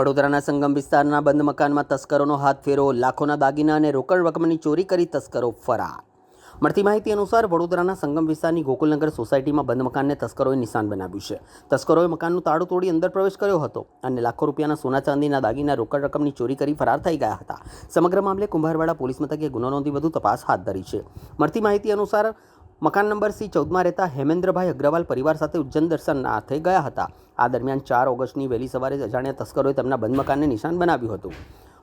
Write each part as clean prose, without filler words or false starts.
વડોદરાના સંગમ વિસ્તારના બંધ મકાનમાં તસ્કરોનો હાથ ફેરો, લાખોના દાગીના અને રોકડ રકમની ચોરી કરી તસ્કરો ફરાર। મળતી માહિતી અનુસાર વડોદરાના સંગમ વિસ્તારની ગોકુલનગર સોસાયટીમાં બંધ મકાનને તસ્કરોએ નિશાન બનાવ્યું છે। તસ્કરોએ મકાનનું તાળું તોડી અંદર પ્રવેશ કર્યો હતો અને લાખો રૂપિયાના સોના ચાંદીના દાગીના રોકડ રકમની ચોરી કરી ફરાર થઈ ગયા હતા। સમગ્ર મામલે કુંભારવાડા પોલીસ મથકે ગુનો નોંધી વધુ તપાસ હાથ ધરી છે। મળતી માહિતી અનુસાર મકાન નંબર C14 રહેતા હેમેન્દ્રભાઈ અગ્રવાલ પરિવાર સાથે ઉજ્જૈન દર્શનાર્થે ગયા હતા। આ દરમિયાન 4 ઓગસ્ટની વહેલી સવારે અજાણ્યા તસ્કરોએ તેમના બંધ મકાનને નિશાન બનાવ્યું હતું।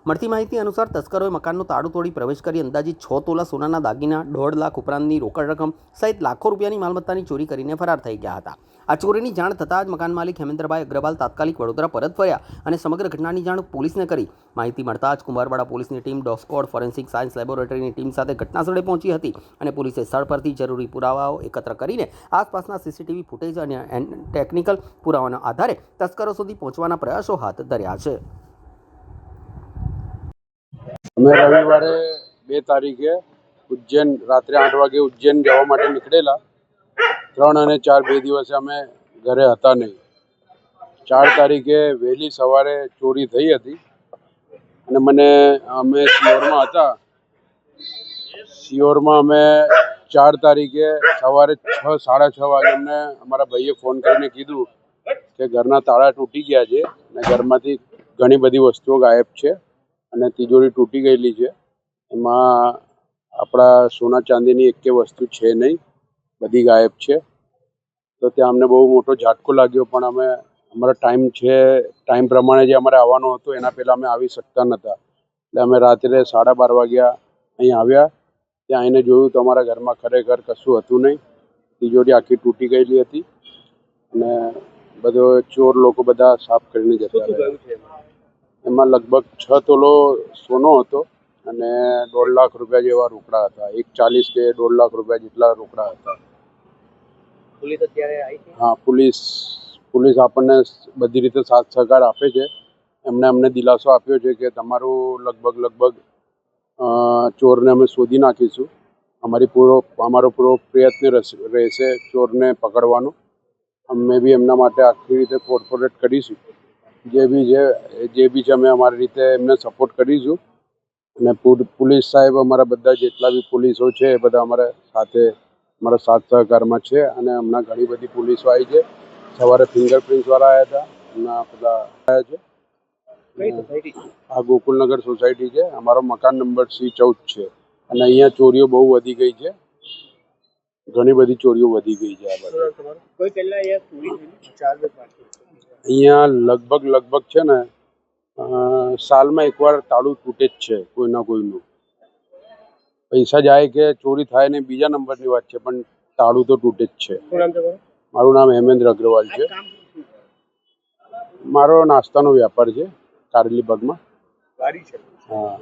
મળતી માહિતી અનુસાર તસ્કરોએ મકાનનું તાળું તોડી પ્રવેશ કરી અંદાજિત 6 તોલા સોનાના દાગીના, 1.5 લાખ ઉપરાંતની રોકડ રકમ સહિત લાખો રૂપિયાની માલમત્તાની ચોરી કરીને ફરાર થઈ ગયા હતા। આ ચોરીની જાણ થતાં જ મકાન માલિક હેમેન્દ્રભાઈ અગ્રવાલ તાત્કાલિક વડોદરા પરત ફર્યા અને સમગ્ર ઘટનાની જાણ પોલીસને કરી। માહિતી મળતા જ કુંભારવાડા પોલીસની ટીમ, ડોગ સ્ક્વોડ, ફોરેન્સિક સાયન્સ લેબોરેટરીની ટીમ સાથે ઘટનાસ્થળે પહોંચી હતી અને પોલીસે સ્થળ પરથી જરૂરી પુરાવાઓ એકત્ર કરીને આસપાસના સીસીટીવી ફૂટેજ અને ટેકનિકલ પુરાવાના આધારે તસ્કરો સુધી પહોંચવાના પ્રયાસો હાથ ધર્યા છે। અમે રવિવારે 2 તારીખે ઉજ્જૈન રાત્રે 8 વાગે ઉજ્જૈન જવા માટે નીકળેલા। 3 અને 4 2 દિવસે અમે ઘરે હતા નહીં। 4 તારીખે વહેલી સવારે ચોરી થઈ હતી અને અમે સિયોરમાં હતા। સિયોરમાં અમે 4 તારીખે સવારે 6 સાડા 6 વાગે અમને અમારા ભાઈએ ફોન કરીને કીધું કે ઘરના તાળા તૂટી ગયા છે અને ઘરમાંથી ઘણી બધી વસ્તુઓ ગાયબ છે અને તિજોરી તૂટી ગયેલી છે। એમાં આપણા સોના ચાંદીની એકે વસ્તુ છે નહીં, બધી ગાયબ છે। તો ત્યાં અમને બહુ મોટો ઝાટકો લાગ્યો, પણ અમે અમારો ટાઈમ પ્રમાણે જે અમારે આવવાનો હતો એના પહેલાં અમે આવી શકતા નહોતા। એટલે અમે રાત્રે 12:30 વાગ્યા અહીં આવ્યા। ત્યાં આવીને જોયું તો અમારા ઘરમાં ખરેખર કશું હતું નહીં, તિજોરી આખી તૂટી ગયેલી હતી અને બધો ચોર લોકો બધા સાફ કરીને જતા રહ્યા। એમાં લગભગ 6 તોલો સોનો હતો અને 1.5 લાખ રૂપિયા જેવા રોકડા હતા। 1.40 કે 1.5 લાખ રૂપિયા જેટલા રોકડા હતા। પોલીસ અત્યારે આવી છે? હા, પોલીસ આપણને બધી રીતે સાથ સહકાર આપે છે। અમને દિલાસો આપ્યો છે કે તમારું લગભગ ચોરને અમે શોધી નાખીશું। અમારો પૂરો પ્રયત્ન રહેશે ચોરને પકડવાનો। અમે બી એમના માટે આખી રીતે કોર્પોરેટ કરીશું। જે બી છે અમે અમારી રીતે એમને સપોર્ટ કરીશું અને પોલીસ સાહેબ, અમારા બધા જેટલા બી પોલીસો છે એ બધા અમારા સાથ સહકારમાં છે અને હમણાં ઘણી બધી પોલીસો આવી છે। સવારે ફિંગરપ્રિન્ટ્સવાળા આવ્યા હતા, હમણાં બધા આવ્યા છે। આ ગોકુલનગર સોસાયટી છે, અમારો મકાન નંબર C14 છે અને અહીંયા ચોરીઓ બહુ વધી ગઈ છે, ઘણી બધી ચોરીઓ વધી ગઈ છે। આ બાજુ અહીંયા લગભગ છે ને સાલમાં એકવાર તાળું તૂટે જ છે કોઈના કોઈનું। પૈસા જાય કે ચોરી થાય ને બીજા નંબરની વાત છે, પણ તાળું તો તૂટે જ છે। મારું નામ હેમેન્દ્ર અગ્રવાલ છે। મારો નાસ્તાનો વ્યાપાર છે કારેલીબાગમાં। હા।